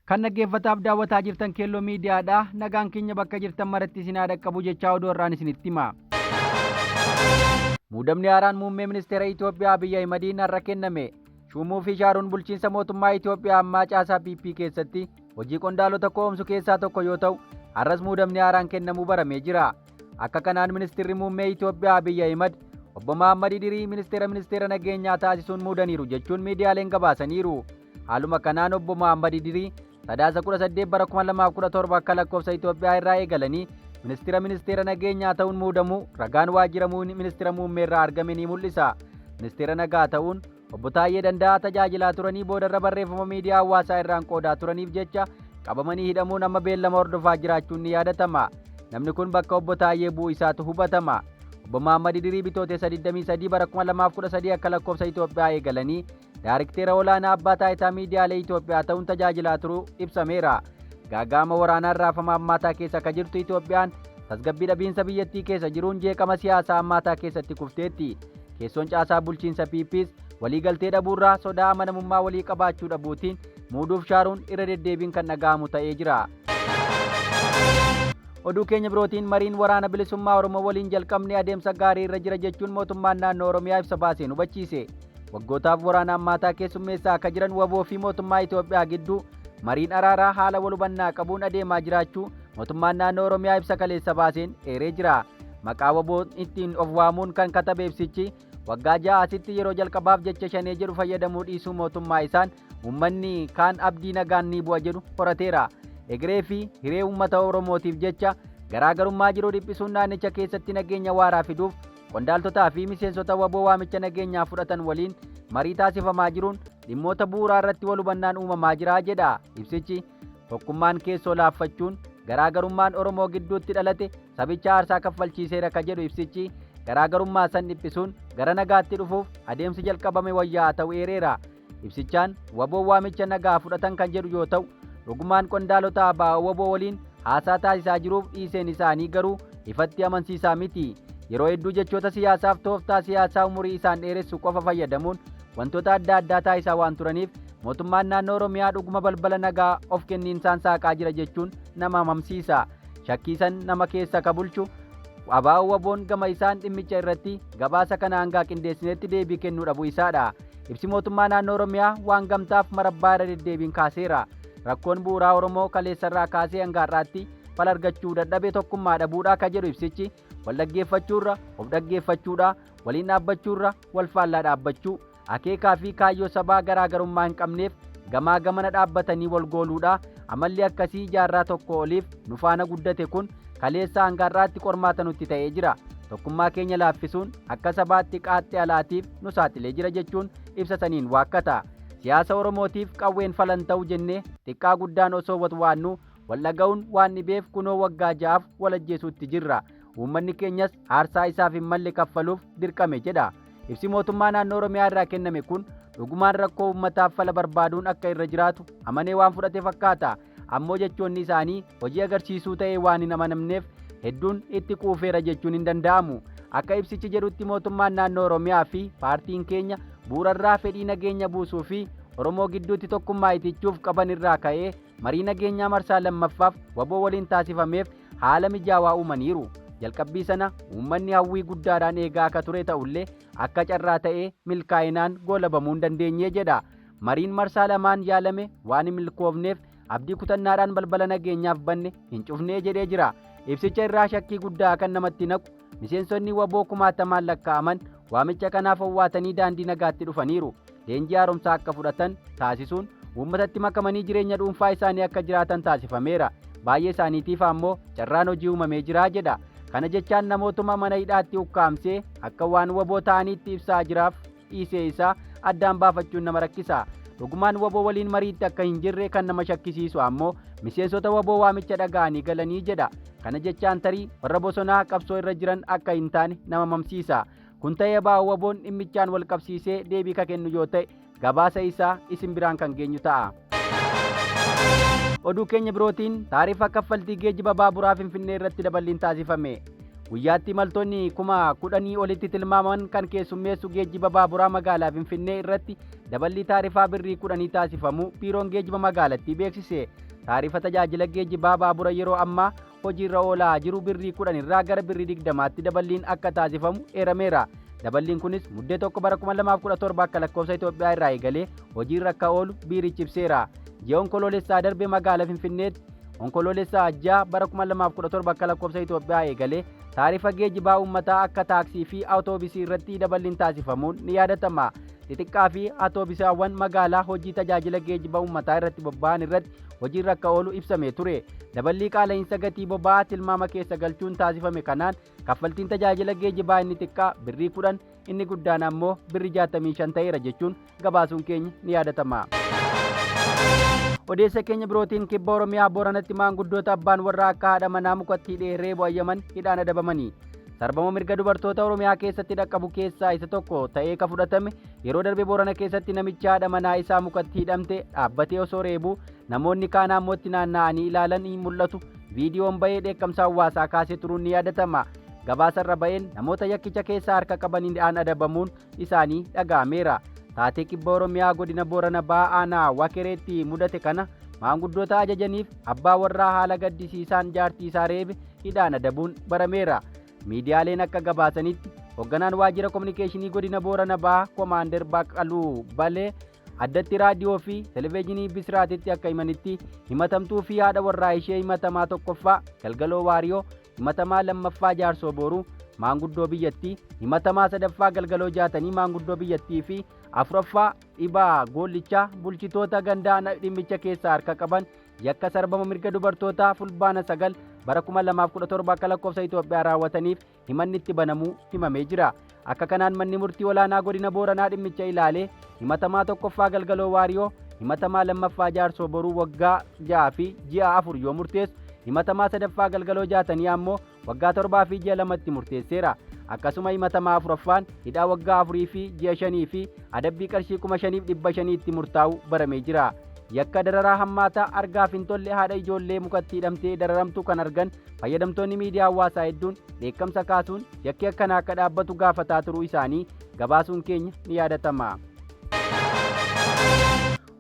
Kan dhaggeeffataaf daawwataa jirtan Kello miidiyaadha. Nagaan keenya bakka jirtan maratti isin haa dhaqqabu jechaa oduu irraan isinitti hima. Muudamni haaraan muummee ministeera Itoophiyaa Abey har'a kenname. Shuumuu fi shaaruun bulchiinsa mootummaa Itoophiyaa ammaa caasaa PP keessatti hojii qondaalota koomsu keessaa tokko yoo ta'u, har'as muudamni haaraan kennamuu baramee jira. Akka kanaan ministeerri muummee Itoophiyaa Abey obbo Mohammed ministeera nageenyaa taasisuun muudaniiru jechuun miidiyaaleen gabaasaniiru. Haaluma kanaan obbo Mohammed sadaasa 18 bara 2017 akka lakkoofsa Itoophiyaa irraa eegalanii ministeera nageenyaa ta'uun muudamu ragaan waajjira ministeera muummee irraa argame ni mul'isa. Ministeera nagaa ta'uun obbo Taayyee Danda'aa tajaajilaa turanii boodarra barreeffama miidiyaa hawaasaa irraan qoodaa turaniif jecha qabamanii hidhamuun amma beellama hordofaa jiraachuun ni yaadatama. Namni kun bakka obbo Taayyee bu'uu isaatu hubatama. Obbo Mohammed bitootessa 23 bara 2013 akka lakkoofsa Itoophiyaa eegalanii Daayirikteera olaanaa abbaa taayitaa miidiyaalee Itoophiyaa ta'uun tajaajilaa turuu ibsameera. Gaaga'ama waraanaa raafamaa hammaataa keessa akka jirtu Itoophiyaan tasgabbii dhabiinsa biyyattii keessa jiruun jeeqama siyaasaa hammaataa keessatti kufteetti. Keessoon caasaa bulchiinsa PPs waliigaltee dhabuurraa sodaa amanamummaa walii qabaachuu dhabuutiin muuduuf shaaruun irra deddeebiin kan dhaga'amu ta'ee jira. Oduu keenya birootiin mariin waraana bilisummaa Oromoo waliin jalqabne adeemsa gaarii irra jira jechuun mootummaan naannoo Oromiyaa ibsa baaseen hubachiise. Waggootaaf waraana hammaataa keessummeessaa akka jiran WBO fi mootummaa Itoophiyaa gidduu mariin araaraa haala wal hubannaa qabuun adeemaa jiraachuu mootummaan naannoo Oromiyaa ibsa kaleessa baaseen eeree jira. Maqaa WBO ittiin of waamuun kan katabe ibsichi waggaa 6 asitti yeroo jalqabaaf jecha shanee jedhu fayyadamuu dhiisuu mootummaa isaan uummanni kaan abdii nagaan ni bu'a jedhu horateera. Egeree fi hiree uummata Oromootiif jecha garaagarummaa jiru dhiphisuun naannicha keessatti nageenya waaraa fiduuf qondaaltotaa fi miseensota WBO waamicha nageenyaa fudhatan waliin marii taasifamaa jiruun dhimmoota bu'uuraa irratti wal hubannaan uumamaa jira jedha ibsichi. Tokkummaan keessoo laaffachuun garaagarummaan Oromoo gidduutti dhalate sabicha aarsaa kaffalchiiseera ka jedhu ibsichi. Garaagarummaa san dhiphisuun gara nagaatti dhufuuf adeemsi jalqabame wayyaa ta'u eereera. Ibsichaan WBO waamicha nagaa fudhatan kan jedhu yoo ta'u, dhugumaan qondaalota WBO waliin haasaa taasisaa jiruuf dhiiseen isaanii garuu ifatti amansiisaa miti. Yeroo hedduu jechoota siyaasaaf tooftaa siyaasaa umurii isaan dheeressu qofa fayyadamuun wantoota adda addaa taasisaa waan turaniif mootummaan naannoo Oromiyaa dhuguma balbala nagaa of kenniinsaan saaqaa jira jechuun nama mamsiisa. Shakkiisan nama keessa ka bulchu WBO'n gama isaan dhimmicha irratti gabaasa kana hanga qindeessinetti deebii kennuu dhabuu isaadha. Ibsi mootummaa naannoo Oromiyaa waan gamtaaf marabbaa irra deddeebiin kaaseera. Rakkoon bu'uuraa Oromoo kaleessarraa kaasee hanga har'aatti fal argachuu dadhabe tokkummaa dhabuudhaa ka jedhu ibsichi wal dhaggeeffachuurra of dhaggeeffachuudha, waliin dhaabbachuurra wal faallaa dhaabbachuu, akeekaa fi kaayyoo sabaa garaagarummaa hin qabneef gamaa gamana dhaabbatanii wal gooluudha. Amalli akkasii jaarraa tokko oliif nu faana guddate kun kaleessa hanga har'aatti qormaata nutti ta'ee jira. Tokkummaa keenya laaffisuun akka sabaatti qaaxxee alaatiif nu saaxilee jira jechuun ibsa saniin waakkata. Siyaasa Oromootiif qawween falan ta'u jennee xiqqaa guddaan osoo waannu wal dhaga'uun waan dhibeef kunoo waggaa 6 wal ajjeesuutti jirra. Uummanni keenyas aarsaa isaaf hin malle kaffaluuf dirqame jedha. Ibsi mootummaa naannoo Oromiyaa irraa kenname kun dhugumaan rakkoo uummataaf fala barbaaduun akka irra jiraatu amanee waan fudhate fakkaata. Ammoo jechoonni isaanii hojii agarsiisuu ta'ee waan hin amanamneef hedduun itti quufeera jechuun hin danda'amu. Akka ibsichi jedhutti mootummaan naannoo Oromiyaa fi paartiin keenya bu'uurarraa fedhii nageenya buusuu fi Oromoo gidduutti tokkummaa itichuuf qaban irraa ka'ee marii nageenyaa marsaa lammaffaaf WBO waliin taasifameef haala mijaawaa uumaniiru. Jalqabbii sana uummanni hawwii guddaadhaan eegaa akka ture ta'ullee akka carraa ta'ee milkaa'inaan goolabamuu hin dandeenye jedha. Mariin marsaa lamaan yaalame waan hin milkoofneef abdii kutannaadhaan balbala nageenyaaf banne hin cufnee jedhee jira. Ibsicha irraa shakkii guddaa kan namatti naqu miseensonni WBO kumaatamaan lakkaa'aman waamicha kanaaf hawwaatanii daandii nagaatti dhufaniiru. Leenjii haaromsaa akka fudhatan taasisuun uummatatti makamanii jireenya dhuunfaa isaanii akka jiraatan taasifameera. Baay'ee isaaniitiif ammoo carraan hojii uumamee jira jedha. Kana jechaan namootuma mana hidhaatti ukkaamsee akka waan WBO ta'aniitti ibsaa jiraaf dhiisee isaa addaan baafachuun nama rakkisa. Dhugumaan WBO waliin mariitti akka hin jirre kan nama shakkisiisu ammoo miseensota WBO waamicha dhaga'anii galanii jedha. Kana jechaan tarii warra bosonaa qabsoo irra jiran akka hin taane nama mamsiisa. Kun ta'ee WBO'n dhimmichaan wal qabsiisee deebii ka kennu yoo ta'e gabaasa isaa isin biraan kan geenyu ta'a. Oduu keenya birootiin taarifa kaffaltii geejjiba baaburaa Finfinnee irratti daballiin taasifame. Guyyaatti imaltoonni 10,000 olitti tilmaaman kan keessummeessu geejjiba baaburaa magaalaa Finfinnee irratti daballii taarifaa birrii 10 taasifamu biiroon geejjiba magaalattii beeksise. Taarifa tajaajila geejjibaa baabura yeroo ammaa hojiirra oolaa jiru birrii 10 irraa gara birrii 20tti daballiin akka taasifamu eerameera. Daballiin kunis muddee 1 bara 2017 akka lakkoofsa Itoophiyaa irraa eegalee hojiirra akka oolu biirichi ibseera. Ji'a onkoloolessaa darbe magaalaa Finfinneetti onkoloolessaa 6 bara 2017 akka lakkoofsa Itoophiyaa eegalee taarifa geejjibaa uummataa akka taaksii fi awutoobisii irratti daballiin taasifamuun ni yaadatama. Xixiqqaa fi awutoobisiiwwan magaalaa hojii tajaajila geejjibaa uummataa irratti bobba'an irratti hojiirra akka oolu ibsamee ture. Daballii qaala'insa gatii boba'aa tilmaama keessa galchuun taasifame kanaan kaffaltiin tajaajila geejjibaa inni xiqqaa birrii 10 inni guddaan ammoo birrii 65 ta'eera jechuun gabaasuun keenya ni yaadatama. Odeessa keenya birootiin kibba Oromiyaa Booranatti maanguddoota abbaan warraa akka haadha manaa mukatti hidhee bu'ayyaman hidhaan adabamanii. Sarbama mirga dubartoota Oromiyaa keessatti dhaqqabu keessaa isa tokko ta'ee ka fudhatame yeroo darbe Boorana keessatti namicha haadha manaa isaa mukatti hidhamte dhaabbatee osoo reebuu namoonni kaan ammoo itti naanna'anii ilaalan ni mul'atu. Viidiyoon bahee dheekkamsa hawaasaa kaasee turuun ni yaadatama. Gabaasarra baheen namoota yakkicha keessaa harka qabaniidhaan adabamuun isaanii dhaga'ameera. Taatee kibba Oromiyaa godina Boorana Bahaa Aanaa Wakereetti mudate kana maanguddoota ajajaniif abbaa warraa haala gaddisiisaan jaartii isaa reebe hidhaan adabuun barameera. Miidiyaaleen akka gabaasanitti hoogganaan waajjira kominikeeshinii godina Boorana Bahaa Komaander Baqqaluu Balee addatti raadiyoo fi televezyiinii Bisiraatitti akka himanitti himatamtuu fi haadha warraa ishee himatamaa tokkoffaa Galgaloo Waariyoo, himatamaa lammaffaa Jaarsoo Booruu maanguddoo biyyattii, himatamaa sadaffaa Galgaloo Jaatanii maanguddoo biyyattii fi afuraffaa Dhibaa Goollichaa bulchitoota gandaa dhimmicha keessaa harka qaban yakka sarbama mirga dubartootaa fulbaana 9 bara 2017 akka lakkoofsa Itoophiyaa raawwataniif himanni itti banamuu himamee jira. Akka kanaan manni murtii olaanaa godina Booranaa dhimmicha ilaalee himatamaa tokkoffaa Galgaloo Waariyoo, himatamaa lammaffaa Jaarsoo Boruu waggaa 6 fi ji'a 4 yoo murteessu, himatamaa sadaffaa Galgaloo Jaatanii ammoo waggaa 7 fi ji'a 2tti murteesseera. Akkasuma himatamaa afuraffaan hidhaa waggaa 4 fi ji'a 5 fi adabbii qarshii 5,500 itti murtaa'u baramee jira. Yakka dararaa hammaataa argaaf hin tolle haadha ijoollee mukatti hidhamtee dararamtu kan argan fayyadamtoonni miidiyaa hawaasaa hedduun dheekkamsa kaasuun yakki akkanaa akka dhaabbatu gaafataa turuu isaanii gabaasuun keenya ni yaadatama.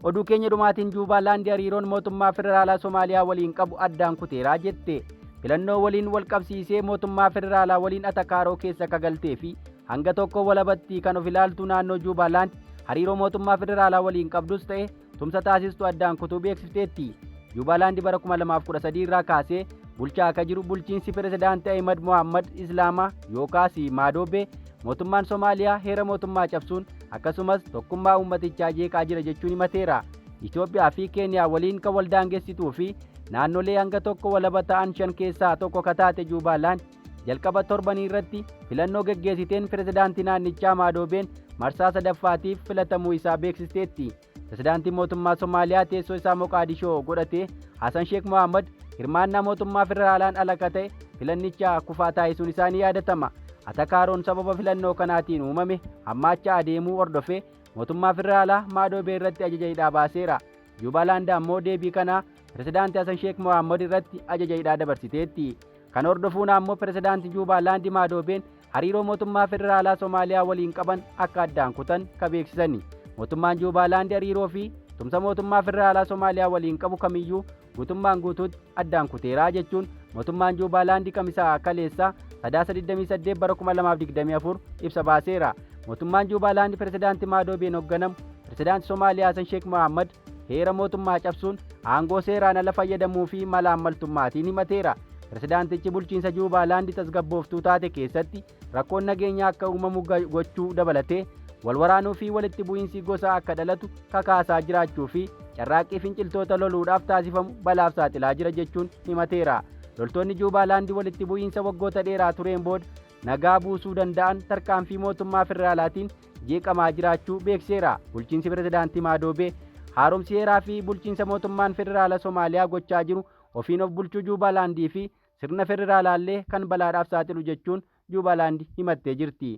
Oduu keenya dhumaatiin Juubalaandii hariiroon mootummaa federaalaa Somaaliyaa waliin qabu addaan kuteeraa jette. Filannoo waliin wal qabsiisee mootummaa federaalaa waliin atakaaroo keessa kagaltee fi hanga tokko walabatti kan of ilaaltu naannoo Juubalaand hariiroo mootummaa federaalaa waliin qabdus ta'e tumsa taasistu addaan kutuu beeksifteetti. Juubalaand bara 2013 irraa kaasee bulchaa akka jiru bulchiinsi pirezidaantii Ahmed Mohammed Islaamaa yookaas Maadoobee mootummaan Somaaliyaa heera mootummaa cabsuun akkasumas tokkummaa uummatichaa jeeqaa jira jechuun himateera. Itoophiyaa fi Keeniyaa waliin kan waldaangessituu fi naannolee hanga tokko walaba ta'an 5 keessaa tokko kataate Juubalaand jalqaba torbanii irratti filannoo geggeessiteen pirezidaantii naannichaa Maadoobeen marsaa sadaffaatiif filatamuu isaa beeksisteetti. Pirezidaantiin mootummaa Somaaliyaa teessoo isaa Moqaadishoo godhatee Hasan Sheekh Mohammed hirmaannaa mootummaa federaalaan alaka ta'e filannicha kufaa taasisuun isaa ni yaadatama. Atakaaroon sababa filannoo kanaatiin uumame hammaachaa adeemuu hordofee mootummaa federaalaa Maadoobee irratti ajaja hidhaa baaseera. Juubalaand ammoo deebii kanaa pirezidaantii Hasan Sheekh Mohammed irratti ajaja hidhaa dabarsiteetti. Kan hordofuun ammoo pirezidaantii Juubalaand Maadoobeen hariiroo mootummaa federaalaa Somaaliyaa waliin qaban akka addaan kutan ka beeksisani. Mootummaan Juubalaand hariiroo fi tumsa mootummaa federaalaa Somaaliyaa waliin qabu kamiyyuu guutummaan guutuutti addaan kuteeraa jechuun mootummaan Juubalaand kamisaa kaleessa sadaasa 28 bara 2024 ibsa baaseera. Mootummaan Juubalaand pirezidaantii Maadoobeen hoogganamu pirezidaantii Somaaliyaa Hasan Sheekh Mohammed heera mootummaa cabsuun aangoo seeraan ala fayyadamuu fi malaammaltummaatiin himateera. Pirezidaantichi bulchiinsa Juubalaand tasgabbooftuu taate keessatti rakkoon nageenyaa akka uumamu gochuu dabalatee walwaraanuu fi walitti bu'iinsi gosaa akka dhalatu kakaasaa jiraachuu fi carraaqqii finciltoota loluudhaaf taasifamu balaaf saaxilaa jira jechuun himateera. Loltoonni Juubalaand walitti bu'iinsa waggoota dheeraa tureen booda nagaa buusuu danda'an tarkaanfii mootummaa federaalaatiin jeeqamaa jiraachuu beekseera. Bulchiinsi pirezidaantii Maadoobee haaromsi heeraa fi bulchiinsa mootummaan federaalaa Somaaliyaa gochaa jiru ofiin of bulchuu Juubalaandii fi sirna federaalaallee kan balaadhaaf saaxilu jechuun Juubalaand himattee jirti.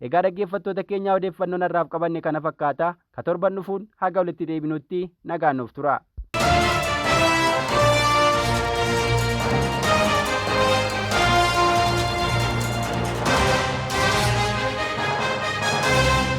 Egaa dhaggeeffattoota keenyaa odeeffannoon har'aaf qabanne kana fakkaata. Ka torban dhufuun haga walitti deebinutti nagaan nuuf tura.